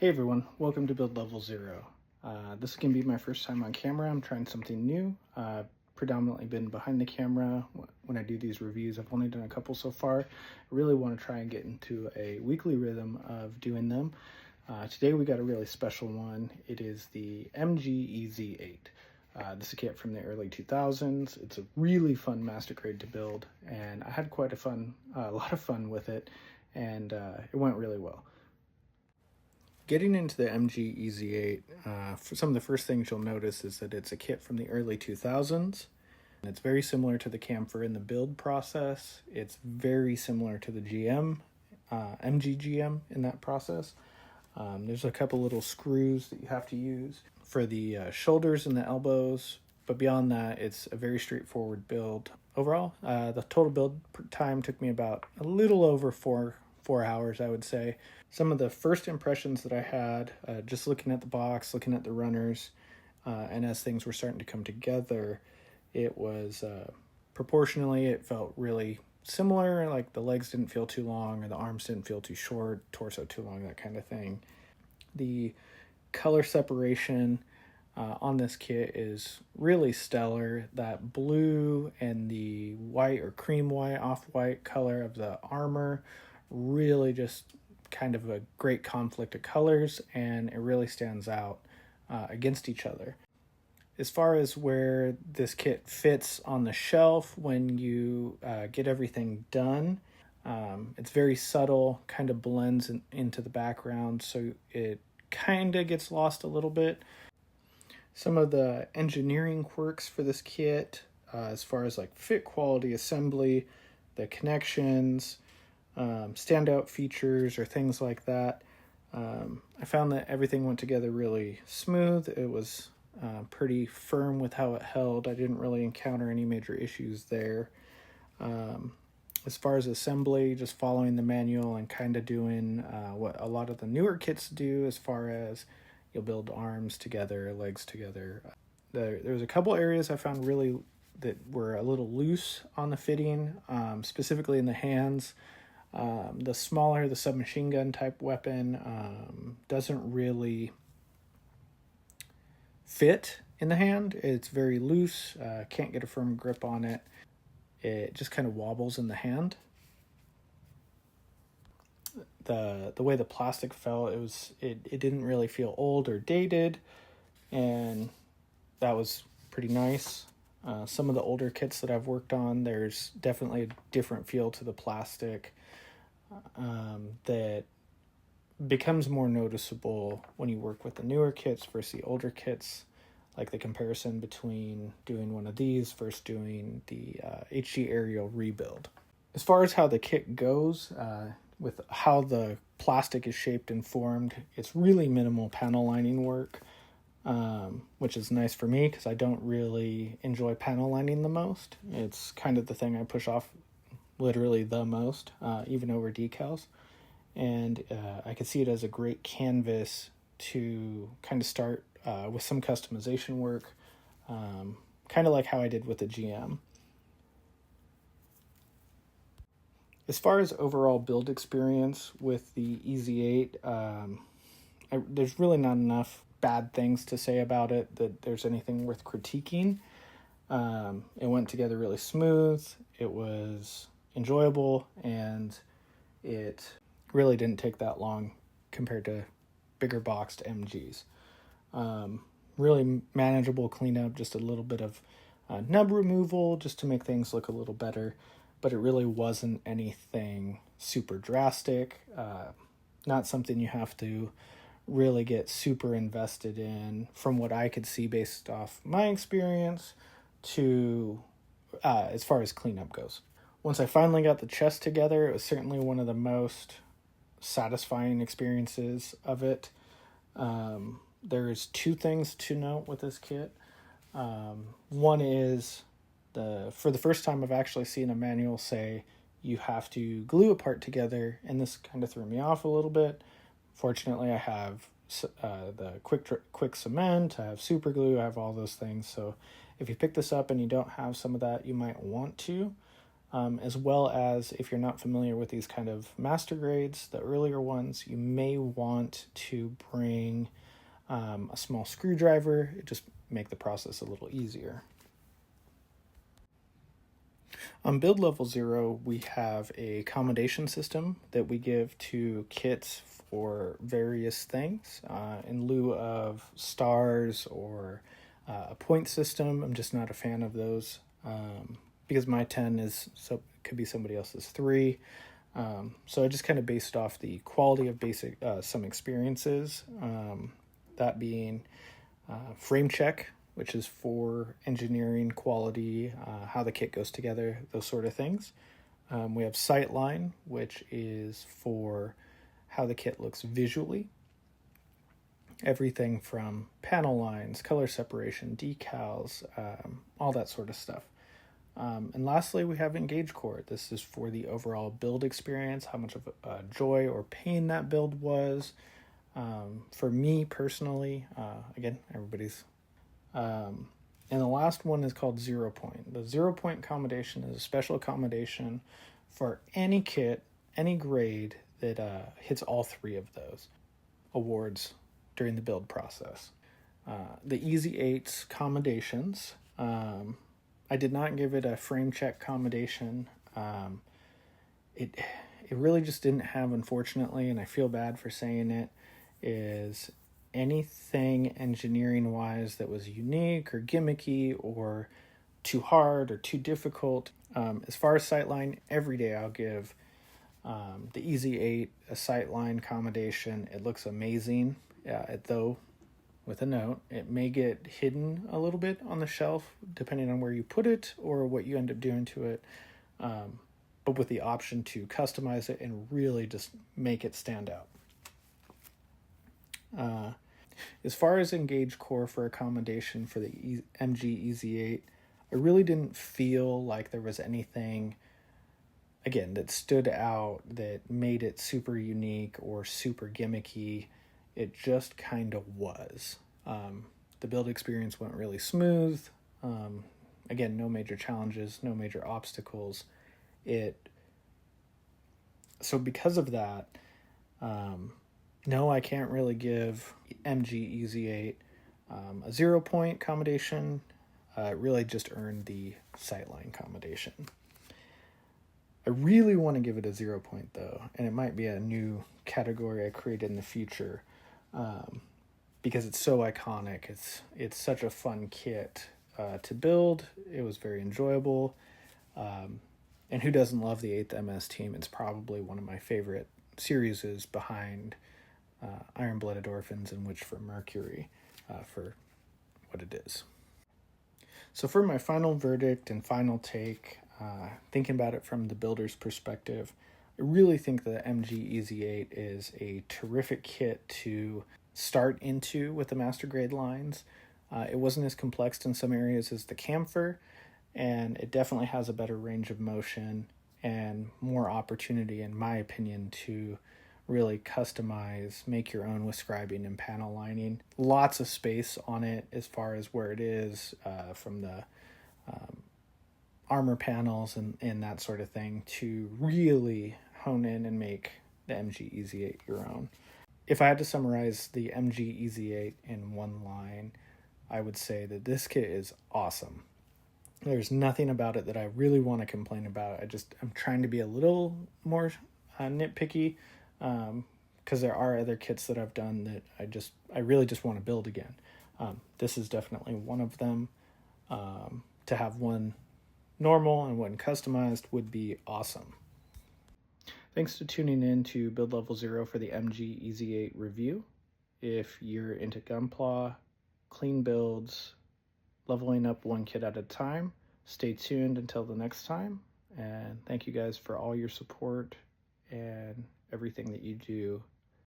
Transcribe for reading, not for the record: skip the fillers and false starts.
Hey everyone, welcome to Build Level 0. This can be my first time on camera. I'm trying something new. Predominantly been behind the camera when I do these reviews. I've only done a couple so far. I really want to try and get into a weekly rhythm of doing them. Today we got a really special one. It is the MG EZ8. This is a kit from the early 2000s. It's a really fun master grade to build, and I had quite a lot of fun with it, and it went really well. Getting into the MG EZ8, some of the first things you'll notice is that it's a kit from the early 2000s. It's very similar to the camphor in the build process. It's very similar to the MG GM in that process. There's a couple little screws that you have to use for the shoulders and the elbows, but beyond that, it's a very straightforward build. Overall, the total build time took me about a little over four hours, I would say. Some of the first impressions that I had, just looking at the box, looking at the runners, and as things were starting to come together, it was proportionally, it felt really similar. Like the legs didn't feel too long, or the arms didn't feel too short, torso too long, that kind of thing. The color separation on this kit is really stellar. That blue and the white or cream white, off-white color of the armor really just kind of a great conflict of colors, and it really stands out against each other. As far as where this kit fits on the shelf when you get everything done, it's very subtle, kind of blends into the background, so it kind of gets lost a little bit. Some of the engineering quirks for this kit, as far as like fit, quality, assembly, the connections, standout features or things like that. I found that everything went together really smooth. It was pretty firm with how it held. I didn't really encounter any major issues there. As far as assembly, just following the manual and kind of doing what a lot of the newer kits do, as far as you'll build arms together, legs together. There was a couple areas I found really that were a little loose on the fitting, specifically in the hands. The smaller, the submachine gun type weapon doesn't really fit in the hand. It's very loose, can't get a firm grip on it. It just kind of wobbles in the hand. The way the plastic felt, it didn't really feel old or dated, and that was pretty nice. Some of the older kits that I've worked on, there's definitely a different feel to the plastic that becomes more noticeable when you work with the newer kits versus the older kits, like the comparison between doing one of these versus doing the HG Aerial rebuild. As far as how the kit goes, with how the plastic is shaped and formed, it's really minimal panel lining work, which is nice for me because I don't really enjoy panel lining the most. It's kind of the thing I push off literally the most, even over decals. And I could see it as a great canvas to kind of start with some customization work, kind of like how I did with the GM. As far as overall build experience with the EZ8, there's really not enough bad things to say about it that there's anything worth critiquing. It went together really smooth. It was enjoyable, and it really didn't take that long compared to bigger boxed MGs. Really manageable cleanup, just a little bit of nub removal just to make things look a little better, but it really wasn't anything super drastic. Not something you have to really get super invested in, from what I could see based off my experience, to as far as cleanup goes. Once I finally got the chest together, it was certainly one of the most satisfying experiences of it. There's two things to note with this kit. One is, for the first time I've actually seen a manual say you have to glue a part together, and this kind of threw me off a little bit. Fortunately, I have the quick cement, I have super glue, I have all those things. So if you pick this up and you don't have some of that, you might want to. as well as if you're not familiar with these kind of master grades, the earlier ones, you may want to bring a small screwdriver, just make the process a little easier. On build level 0, we have a commendation system that we give to kits for various things. In lieu of stars or a point system, I'm just not a fan of those because my 10 is could be somebody else's 3. So I just kind of based off the quality of basic some experiences, that being frame check, which is for engineering quality, how the kit goes together, those sort of things. We have sightline, which is for how the kit looks visually. Everything from panel lines, color separation, decals, all that sort of stuff. And lastly, we have engage core. This is for the overall build experience, how much of a joy or pain that build was. For me personally, again, everybody's... and the last one is called 0 point. The 0 point accommodation is a special accommodation for any kit, any grade that hits all 3 of those awards during the build process. The EZ8's commendations, I did not give it a frame check commendation. It really just didn't have, unfortunately, and I feel bad for saying it, is anything engineering wise that was unique or gimmicky or too hard or too difficult. As far as sightline, every day I'll give the EZ8 a sightline commendation. It looks amazing, though with a note, it may get hidden a little bit on the shelf depending on where you put it or what you end up doing to it, but with the option to customize it and really just make it stand out. As far as engage core for accommodation for the MG EZ8, I really didn't feel like there was anything, again, that stood out that made it super unique or super gimmicky. It just kind of was. The build experience went really smooth. Again, no major challenges, no major obstacles. So because of that, no, I can't really give MG EZ8 a 0 point commendation. It really just earned the sightline commendation. I really want to give it a 0 point though, and it might be a new category I create in the future, because it's so iconic. It's such a fun kit to build. It was very enjoyable, and who doesn't love the 8th MS team? It's probably one of my favorite series behind Iron-Blooded Orphans and Witch for Mercury, for what it is. So for my final verdict and final take, thinking about it from the builder's perspective, I really think the MG EZ8 is a terrific kit to start into with the Master Grade lines. It wasn't as complex in some areas as the Camphor, and it definitely has a better range of motion and more opportunity, in my opinion, to really customize, make your own with scribing and panel lining. Lots of space on it as far as where it is, from the armor panels and that sort of thing, to really hone in and make the MG EZ8 your own. If I had to summarize the MG EZ8 in one line, I would say that this kit is awesome. There's nothing about it that I really want to complain about. I'm trying to be a little more nitpicky, because there are other kits that I've done that I really just want to build again. This is definitely one of them. To have one normal and one customized would be awesome. Thanks for tuning in to Build Level 0 for the MG EZ8 review. If you're into Gunpla, clean builds, leveling up one kit at a time, stay tuned until the next time. And thank you guys for all your support and everything that you do